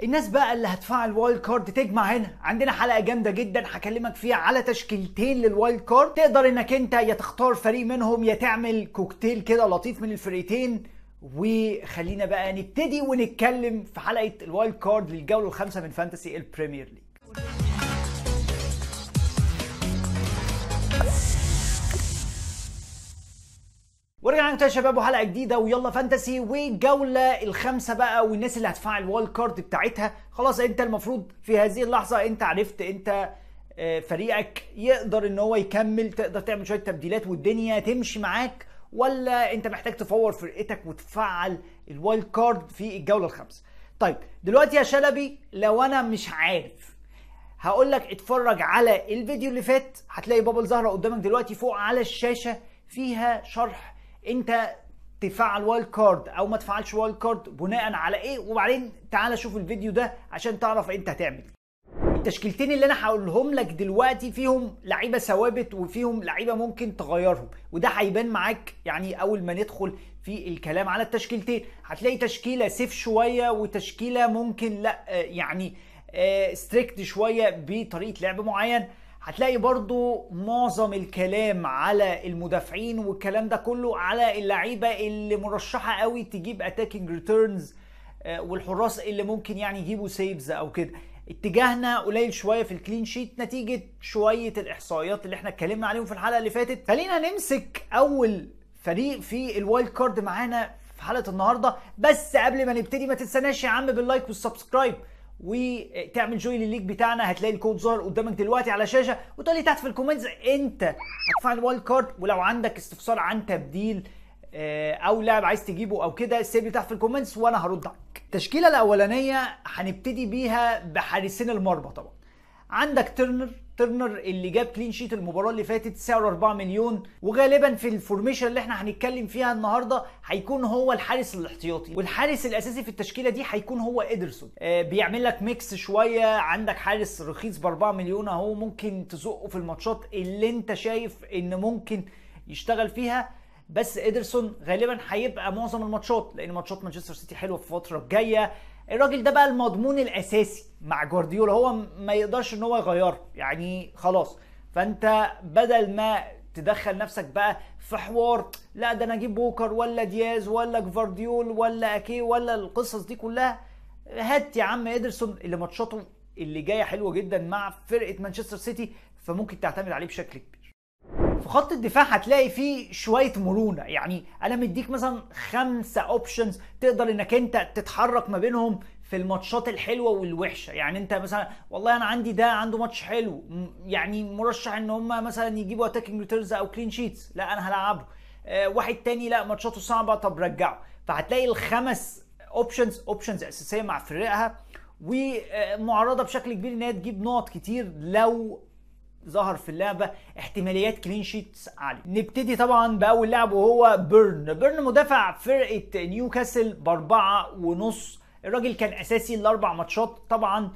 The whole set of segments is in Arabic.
الناس بقى اللي هتفعل وايلد كارد تجمع هنا. عندنا حلقه جامده جدا هكلمك فيها على تشكيلتين للوايلد كارد، تقدر انك انت يا تختار فريق منهم يا تعمل كوكتيل كده لطيف من الفريقين. وخلينا بقى نبتدي ونتكلم في حلقه الوايلد كارد للجوله الخامسه من فانتسي البريمير ليج. ورجعنا تاني يا شباب وحلقه جديده ويلا فانتسي والجوله الخامسه بقى، والناس اللي هتفعل الوايلد كارد بتاعتها خلاص. انت المفروض في هذه اللحظه انت عرفت انت فريقك يقدر ان هو يكمل، تقدر تعمل شويه تبديلات والدنيا تمشي معاك، ولا انت محتاج تفور فرقتك وتفعل الوايلد كارد في الجوله الخامسه. طيب دلوقتي يا شلبي لو انا مش عارف هقول لك اتفرج على الفيديو اللي فات، هتلاقي بابل ظاهره قدامك دلوقتي فوق على الشاشه فيها شرح انت تفعل وايلد كارد او ما تفعلش وايلد كارد بناء على ايه، وبعدين تعالى شوف الفيديو ده عشان تعرف انت هتعمل. التشكيلتين اللي انا هقولهم لك دلوقتي فيهم لعيبه ثوابت وفيهم لعيبه ممكن تغيرهم، وده هيبان معاك يعني اول ما ندخل في الكلام على التشكيلتين. هتلاقي تشكيله سيف شويه وتشكيله ممكن لا يعني ستريكت شويه بطريقه لعب معين. هتلاقي برضو معظم الكلام على المدافعين والكلام ده كله على اللعيبه اللي مرشحه قوي تجيب اتاكينج ريتيرنز، والحراس اللي ممكن يعني يجيبوا سيفز او كده. اتجاهنا قليل شويه في الكلين شيت نتيجه شويه الاحصائيات اللي احنا اتكلمنا عليهم في الحلقه اللي فاتت. خلينا نمسك اول فريق في الوايلد كارد معانا في حلقه النهارده، بس قبل ما نبتدي ما تنساناش يا عم باللايك والسبسكرايب وتعمل جوين للليج بتاعنا. هتلاقي الكود ظاهر قدامك دلوقتي على الشاشه، وتقول لي تحت في الكومنتس انت هتفعل الوايلد كارد، ولو عندك استفسار عن تبديل او لاعب عايز تجيبه او كده سيب لي تحت في الكومنتس وانا هرد عليك. التشكيله الاولانيه هنبتدي بيها بحارسين المرمى. طبعا عندك ترنر اللي جاب كلين شيت المباراه اللي فاتت، سعره 4 مليون، وغالبا في الفورميشن اللي احنا هنتكلم فيها النهارده هيكون هو الحارس الاحتياطي، والحارس الاساسي في التشكيله دي هيكون هو إيدرسون. بيعمل لك ميكس شويه، عندك حارس رخيص ب 4 مليون اهو، ممكن تزقه في الماتشات اللي انت شايف ان ممكن يشتغل فيها. بس إيدرسون غالبا هيبقى معظم الماتشات لان ماتشات مانشستر سيتي حلوه في الفتره الجايه. الراجل ده بقى المضمون الاساسي مع جوارديولا، هو ما يقدرش ان هو يغيره يعني خلاص. فانت بدل ما تدخل نفسك بقى في حوار لا ده انا اجيب بوكر ولا دياز ولا جفارديول ولا اكي ولا القصص دي كلها، هات يا عم إيدرسون اللي ماتشاته اللي جايه حلوه جدا مع فرقه مانشستر سيتي، فممكن تعتمد عليه بشكل كبير. في خط الدفاع هتلاقي فيه شويه مرونه، يعني انا مديك مثلا 5 اوبشنز تقدر انك انت تتحرك ما بينهم في الماتشات الحلوه والوحشه. يعني انت مثلا والله انا عندي ده عنده ماتش حلو يعني مرشح ان هم مثلا يجيبوا اتاكينج ريتيرنز او كلين شيتس، لا انا هلعبه. واحد تاني لا ماتشاته صعبه، طب رجعه. فهتلاقي ال5 اوبشنز اساسيه مع فرقها، ومعرضه بشكل كبير ان هي تجيب نقط كتير لو ظهر في اللعبه احتماليات كلين شيتس عاليه. نبتدي طبعا باول لاعب وهو بيرن مدافع فرقه نيوكاسل ب4.5. الراجل كان اساسي الاربع ماتشات طبعا.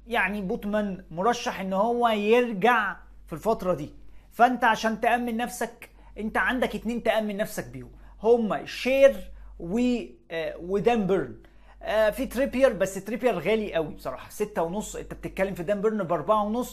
يعني بوتمان مرشح ان هو يرجع في الفتره دي، فانت عشان تامن نفسك انت عندك 2 تامن نفسك بيهم، هما شير ودان بيرن. في تريبير، بس تريبير غالي قوي بصراحه 6.5، انت بتتكلم في دان بيرن ب4.5.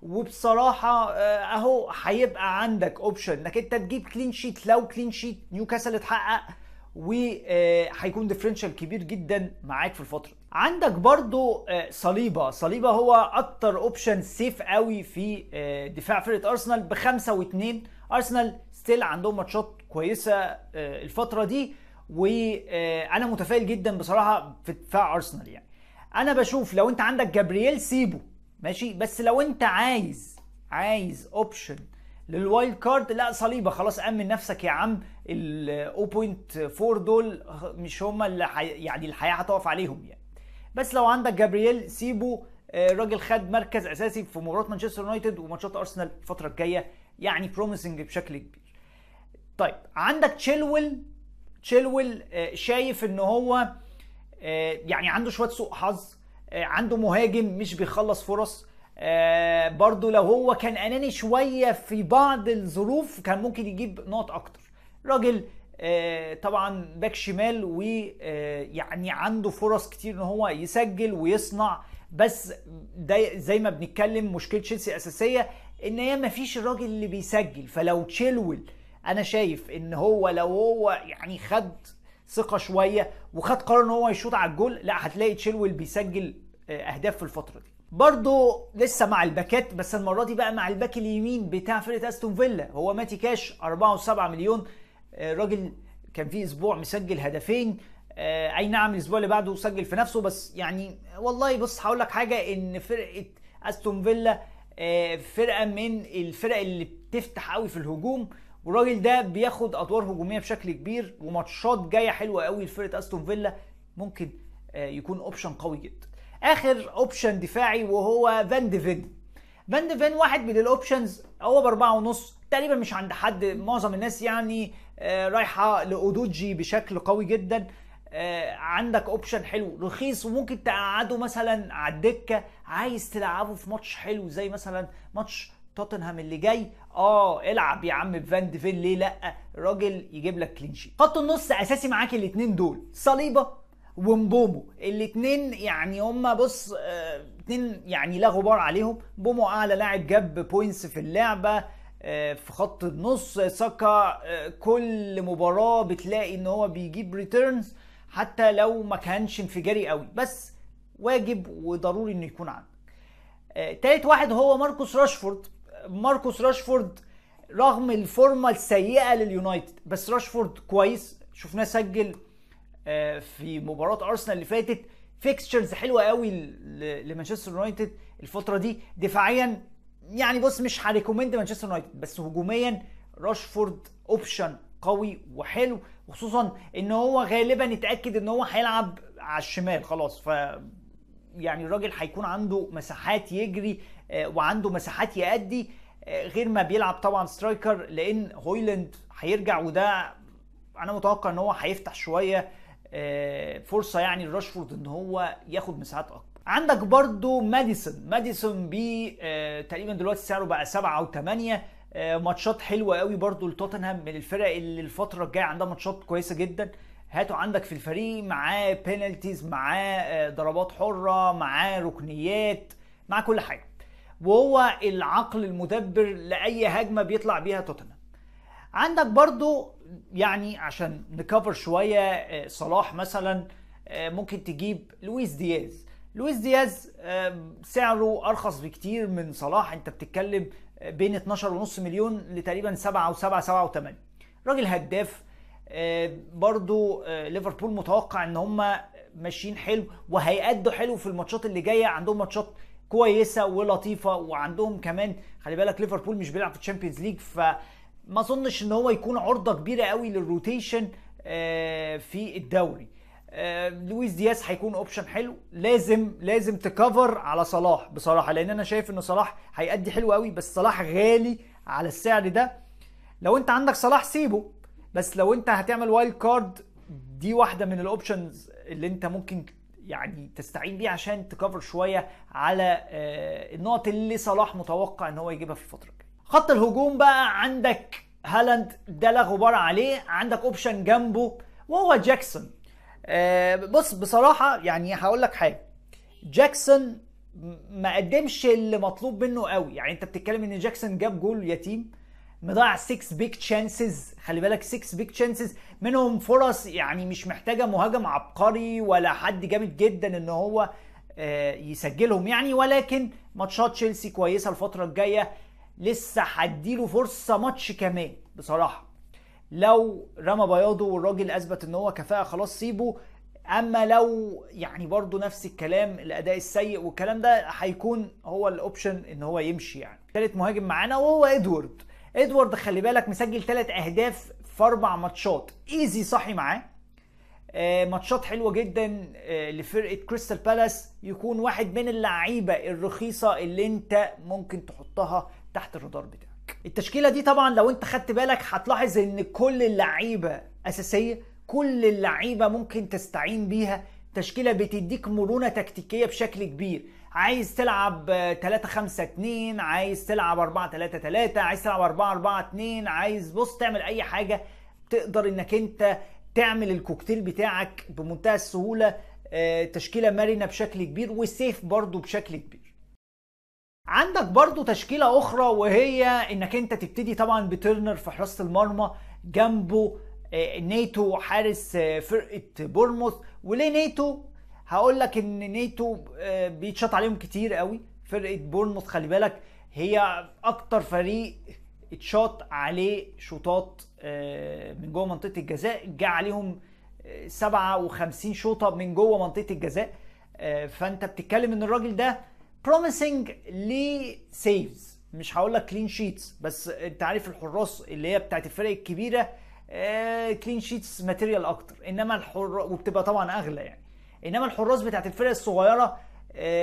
وبصراحه اهو هيبقى عندك اوبشن انك انت تجيب كلين شيت لو كلين شيت نيوكاسل اتحقق، وهيكون ديفرنشال كبير جدا معاك في الفتره. عندك برضو صليبه هو اكتر اوبشن سيف قوي في دفاع فرقه ارسنال ب5.2. ارسنال ستيل عندهم ماتشات كويسه الفتره دي، وانا متفائل جدا بصراحه في دفاع ارسنال. يعني انا بشوف لو انت عندك جابرييل سيبه ماشي، بس لو انت عايز اوبشن للوايلد كارد لا صليبه خلاص امن نفسك يا عم. ال 0.4 دول مش هم اللي يعني الحياه هتقف عليهم يعني. بس لو عندك جابرييل سيبه، راجل خد مركز اساسي في مباراه مانشستر يونايتد وماتشات ارسنال الفتره الجايه، يعني بروميسنج بشكل كبير. طيب عندك تشيلويل شايف ان هو يعني عنده شويه سوء حظ، عنده مهاجم مش بيخلص فرص. برضو لو هو كان اناني شويه في بعض الظروف كان ممكن يجيب نقط اكتر. راجل طبعا باك شمال، ويعني عنده فرص كتير ان هو يسجل ويصنع. بس ده زي ما بنتكلم مشكله تشيلسي اساسيه ان هي ما فيش الراجل اللي بيسجل. فلو تشيلول انا شايف ان هو لو هو يعني خد ثقه شويه وخد قرار ان هو يشوط على الجول، لا هتلاقي تشيلول بيسجل اهداف في الفتره دي. برضو لسه مع الباكات، بس المره دي بقى مع الباك اليمين بتاع فرقه استون فيلا، هو ماتي كاش 4.7 مليون. راجل كان في اسبوع مسجل هدفين، اي نعم الاسبوع اللي بعده سجل في نفسه، بس يعني والله بص هقول لك حاجه، ان فرقه استون فيلا فرقه من الفرق اللي بتفتح قوي في الهجوم، والراجل ده بياخد ادوار هجوميه بشكل كبير، وماتشات جايه حلوه قوي لفرقه استون فيلا، ممكن يكون اوبشن قوي جدا. اخر اوبشن دفاعي وهو فان ديفين. فان ديفين واحد من الاوبشنز، هو ب4.5 تقريبا، مش عند حد، معظم الناس يعني رايحه لاودوجي بشكل قوي جدا. عندك اوبشن حلو رخيص، وممكن تقعده مثلا على الدكه، عايز تلعبه في ماتش حلو زي مثلا ماتش توتنهام اللي جاي، العب يا عم بفان ديفين، ليه لا؟ راجل يجيب لك كلين شيت. خط النص اساسي معاك الاثنين دول، صليبه ومبومو، الاثنين يعني هم بص اثنين يعني لا غبار عليهم. بومو اعلى لاعب جاب بوينتس في اللعبه في خط النص. ساكا كل مباراه بتلاقي ان هو بيجيب ريتيرنز حتى لو ما كانش انفجاري قوي، بس واجب وضروري انه يكون عندك. تالت واحد هو ماركوس راشفورد. ماركوس راشفورد رغم الفورمه السيئه لليونايتد، بس راشفورد كويس، شفناه سجل في مباراه ارسنال اللي فاتت، فيكستشرز حلوه قوي لمانشستر يونايتد الفتره دي. دفاعيا يعني بص مش هريكومند مانشستر يونايتد، بس هجوميا راشفورد اوبشن قوي وحلو، وخصوصا ان هو غالبا اتاكد ان هو هيلعب على الشمال خلاص، ف يعني الراجل هيكون عنده مساحات يجري وعنده مساحات يأدي، غير ما بيلعب طبعا سترايكر، لان هويلاند هيرجع، وده انا متوقع ان هو هيفتح شويه فرصه يعني لراشفورد ان هو ياخد مساحات اكبر. عندك برضو ماديسون تقريبا دلوقتي سعره بقى 7 أو 8. ماتشات حلوه قوي برضو لتوتنهام، من الفرق اللي الفتره الجايه عندها ماتشات كويسه جدا. هاتوا عندك في الفريق، معاه بينالتيز، معاه ضربات حره، معاه ركنيات، معاه كل حاجه، وهو العقل المدبر لاي هجمه بيطلع بيها توتنهام. عندك برضو يعني عشان نكفر شويه صلاح مثلا، ممكن تجيب لويس دياز سعره ارخص بكتير من صلاح، انت بتتكلم بين 12.5 مليون لتقريبا 7 أو 7 و8. راجل هداف برضو. ليفربول متوقع ان هم ماشيين حلو وهيأدوا حلو في الماتشات اللي جايه، عندهم ماتشات كويسه ولطيفه، وعندهم كمان خلي بالك ليفربول مش بيلعب في الشامبيونز ليج، فما اظنش ان هو يكون عرضه كبيره قوي للروتيشن في الدوري. لويس دياز هيكون اوبشن حلو، لازم تكفر على صلاح بصراحه، لان انا شايف ان صلاح هيأدي حلو قوي، بس صلاح غالي على السعر ده. لو انت عندك صلاح سيبه، بس لو انت هتعمل وايلد كارد، دي واحده من الاوبشنز اللي انت ممكن يعني تستعين بيه عشان تكفر شويه على النقط اللي صلاح متوقع ان هو يجيبها في الفتره الجايه. خط الهجوم بقى عندك هالاند، ده لا غبار عليه، عندك اوبشن جنبه وهو جاكسون. بص بصراحه يعني هقول لك حاجه، جاكسون ما قدمش اللي مطلوب منه قوي، يعني انت بتتكلم ان جاكسون جاب جول يتيم، مضيع 6 بيج تشانسز، خلي بالك 6 بيج تشانسز منهم فرص يعني مش محتاجه مهاجم عبقري ولا حد جامد جدا ان هو يسجلهم يعني، ولكن ماتشات تشيلسي كويسه الفتره الجايه، لسه هديله فرصه ماتش كمان بصراحه. لو رمى بياضه والراجل اثبت ان هو كفاءه خلاص سيبه، اما لو يعني برضو نفس الكلام الاداء السيء والكلام ده، هيكون هو الاوبشن ان هو يمشي يعني. ثالث مهاجم معانا وهو ادوارد خلي بالك مسجل 3 اهداف في 4 ماتشات، ايزي صحي معاه. ماتشات حلوه جدا لفرقه كريستال بالاس، يكون واحد من اللعيبه الرخيصه اللي انت ممكن تحطها تحت الرادار بتاعك. التشكيله دي طبعا لو انت خدت بالك هتلاحظ ان كل اللعيبه اساسيه، كل اللعيبه ممكن تستعين بيها، تشكيله بتديك مرونه تكتيكيه بشكل كبير. عايز تلعب 3-5-2، عايز تلعب 4-3-3، عايز تلعب 4-4-2، عايز بص تعمل اي حاجه، تقدر انك انت تعمل الكوكتيل بتاعك بمنتهى السهولة، تشكيلة مرنة بشكل كبير وسيف برضو بشكل كبير. عندك برضو تشكيلة اخرى وهي انك انت تبتدي طبعا بترنر في حراسة المرمى، جنبه نيتو حارس فرقة بورموث. وليه نيتو؟ هقول لك ان نيتو بيتشاط عليهم كتير قوي. فرقة بورموث خلي بالك هي اكتر فريق اتشاط عليه شوطات من جوه منطقة الجزاء، جاء عليهم 57 شوطة من جوه منطقة الجزاء. فانت بتتكلم ان الراجل ده بروميسنج لسيفز، مش هقول لك كلين شيتس، بس انت عارف الحراس اللي هي بتاعت الفرق الكبيره كلين شيتس ماتيريال اكتر، انما وبتبقى طبعا اغلى يعني. انما الحراس بتاعت الفرق الصغيره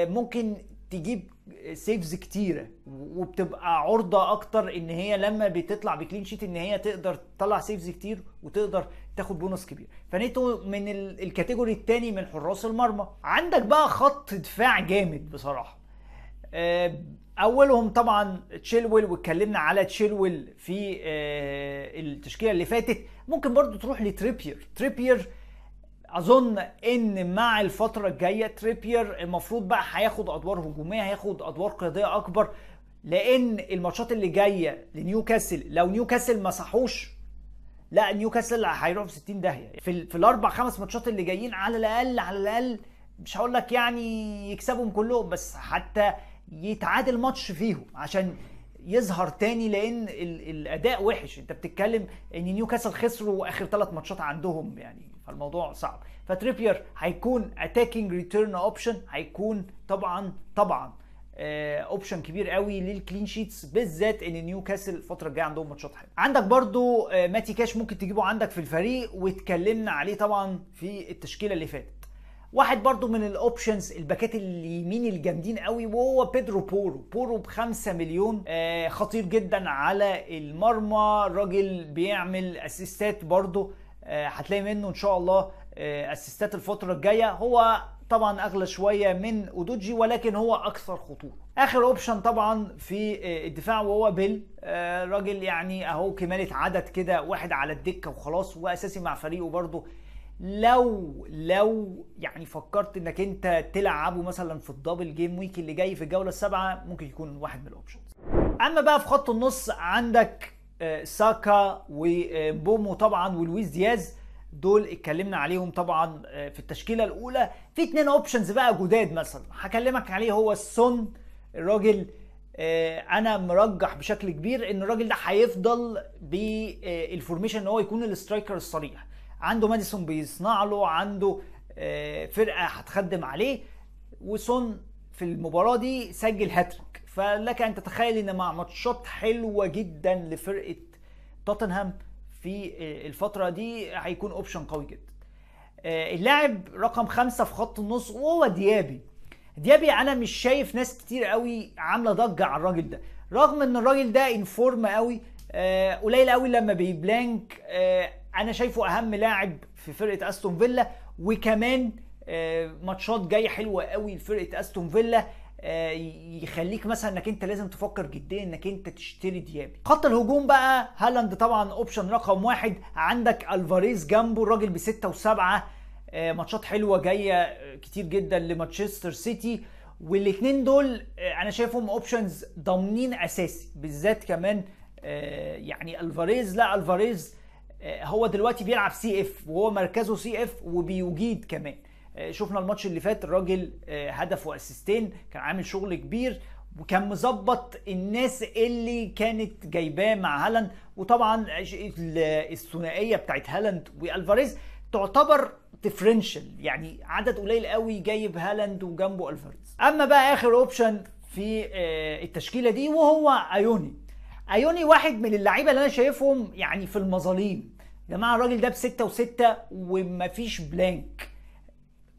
ممكن تجيب سيفز كتيره، وبتبقى عرضه اكتر ان هي لما بتطلع بكلين شيت ان هي تقدر تطلع سيفز كتير وتقدر تاخد بونص كبير. فنيتو من الكاتيجوري الثاني من حراس المرمى. عندك بقى خط دفاع جامد بصراحه، اولهم طبعا تشيلويل، واتكلمنا على تشيلويل في التشكيله اللي فاتت. ممكن برضو تروح لتريبير. تريبير اظن ان مع الفتره الجايه تريبير المفروض بقى هياخد ادوار هجوميه، هياخد ادوار قياديه اكبر، لان الماتشات اللي جايه لنيوكاسل لو نيوكاسل ما صحوش، لا نيوكاسل هيروح في 60 داهيه في الاربع خمس ماتشات اللي جايين. على الاقل مش هقول لك يعني يكسبهم كلهم، بس حتى يتعادل ماتش فيهم عشان يظهر تاني، لان الاداء وحش. انت بتتكلم ان نيوكاسل خسروا اخر 3 ماتشات عندهم يعني، فالموضوع صعب. فتريبير هيكون اتاكينج ريتيرن اوبشن، هيكون طبعا اوبشن كبير قوي للكلين شيتس، بالذات ان نيوكاسل الفتره الجايه عندهم ماتشات حلوه. عندك برضو ماتي كاش ممكن تجيبه عندك في الفريق، واتكلمنا عليه طبعا في التشكيله اللي فاتت. واحد برضو من الاوبشنز الباكات اليمين الجامدين قوي وهو بيدرو بورو ب5 مليون. خطير جدا على المرمى، راجل بيعمل اسيستات برضو، هتلاقي منه ان شاء الله اسيستات الفتره الجايه. هو طبعا اغلى شويه من اودوجي ولكن هو اكثر خطوره. اخر اوبشن طبعا في الدفاع وهو بيل، راجل يعني اهو كمالة عدد كده، واحد على الدكه وخلاص، واساسي مع فريقه برضو. لو يعني فكرت انك انت تلعبه مثلا في الدبل جيم ويك اللي جاي في الجوله السابعه، ممكن يكون واحد من الاوبشنز. اما بقى في خط النص عندك ساكا وبومو طبعا ولويس دياز، دول اتكلمنا عليهم طبعا في التشكيله الاولى. في 2 اوبشنز بقى جداد مثلا هكلمك عليه، هو السون. الراجل انا مرجح بشكل كبير ان الراجل ده هيفضل بالفورميشن ان هو يكون الاسترايكر الصريح. عنده ماديسون بيصنع له، عنده فرقه هتخدم عليه، وسون في المباراه دي سجل هاتريك. فلك ان تتخيل ان مع ماتشات حلوه جدا لفرقه توتنهام في الفتره دي هيكون اوبشن قوي جدا. اللاعب رقم 5 في خط النص وهو ديابي انا مش شايف ناس كتير قوي عامله ضجه على الراجل ده، رغم ان الراجل ده انفورم قوي، قليل قوي لما بيبلانك. انا شايفه اهم لاعب في فرقه استون فيلا، وكمان ماتشات جايه حلوه قوي لفرقه استون فيلا، يخليك مثلا انك انت لازم تفكر جديا انك انت تشتري ديابي. خط الهجوم بقى هالاند طبعا اوبشن رقم 1. عندك الفاريز جنبه، الراجل ب6 و7، ماتشات حلوه جايه كتير جدا لمانشستر سيتي، والاثنين دول انا شايفهم اوبشنز ضامنين اساسي، بالذات كمان يعني الفاريز. لا الفاريز هو دلوقتي بيلعب سي اف، وهو مركزه سي اف وبيجيد كمان. شفنا الماتش اللي فات الراجل هدف واسيستين، كان عامل شغل كبير وكان مظبط الناس اللي كانت جايباه مع هالاند. وطبعا الثنائيه بتاعت هالاند والفاريز تعتبر ديفرنشال، يعني عدد قليل قوي جايب هالاند وجنبه الفاريز. اما بقى اخر اوبشن في التشكيله دي وهو ايوني واحد من اللعيبه اللي انا شايفهم يعني في المظاليم. يا جماعه الراجل ده ب6 و6 ومفيش بلانك،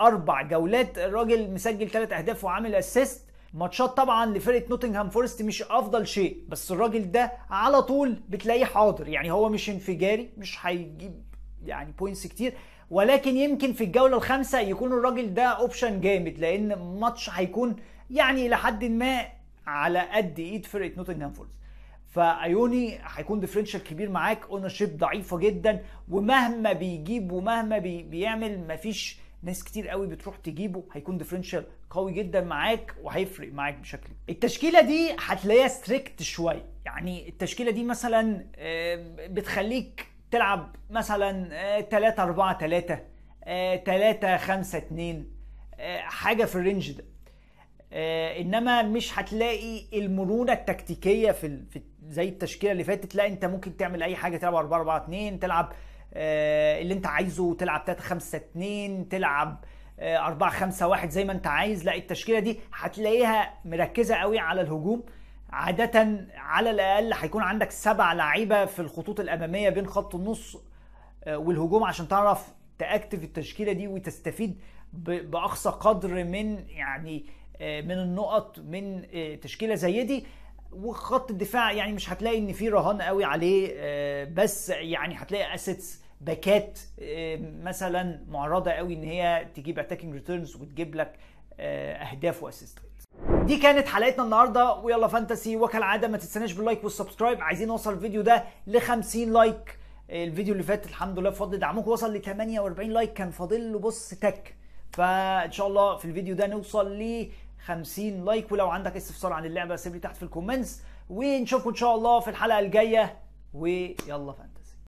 4 جولات الراجل مسجل 3 اهداف وعامل اسيست. ماتشات طبعا لفرقه نوتنغهام فورست مش افضل شيء، بس الراجل ده على طول بتلاقيه حاضر، يعني هو مش انفجاري، مش هيجيب يعني بوينتس كتير، ولكن يمكن في الجوله الخامسه يكون الراجل ده اوبشن جامد، لان ماتش هيكون يعني لحد ما على قد ايد فرقه نوتنغهام فورست. فايوني هيكون ديفرنشال كبير معاك، اونر شيب ضعيفه جدا، ومهما بيجيب ومهما بيعمل مفيش ناس كتير قوي بتروح تجيبه، هيكون ديفرنشال قوي جدا معاك وهيفرق معاك بشكل. التشكيله دي هتلاقيها ستريكت شويه، يعني التشكيله دي مثلا بتخليك تلعب مثلا 3 4 3 3 5 2 حاجه في الرينج ده. انما مش هتلاقي المرونه التكتيكيه في زي التشكيله اللي فاتت. لا، انت ممكن تعمل اي حاجه، تلعب 4 4 2، تلعب اللي انت عايزه، تلعب 3 5 2، تلعب 4 5 1 زي ما انت عايز. لا، التشكيله دي هتلاقيها مركزه قوي على الهجوم. عاده على الاقل هيكون عندك 7 لعيبه في الخطوط الاماميه بين خط النص والهجوم عشان تعرف تاكتف التشكيله دي وتستفيد باقصى قدر من يعني من النقط من تشكيله زي دي. وخط الدفاع يعني مش هتلاقي ان في رهان قوي عليه، بس يعني هتلاقي اسيتس باكات مثلا معرضه قوي ان هي تجيب اتاكينج ريتيرنز وتجيب لك اهداف واسيستات. دي كانت حلقتنا النهارده ويلا فانتسي، وكالعاده ما تنساناش باللايك والسبسكرايب. عايزين نوصل الفيديو ده ل 50 لايك. الفيديو اللي فات الحمد لله بفضل دعمكم وصل ل 48 لايك، كان فاضل له بص تك. فان شاء الله في الفيديو ده نوصل ل 50 لايك. ولو عندك استفسار عن اللعبه سيب لي تحت في الكومنتس، ونشوفكم ان شاء الله في الحلقه الجايه. ويلا فانتسي.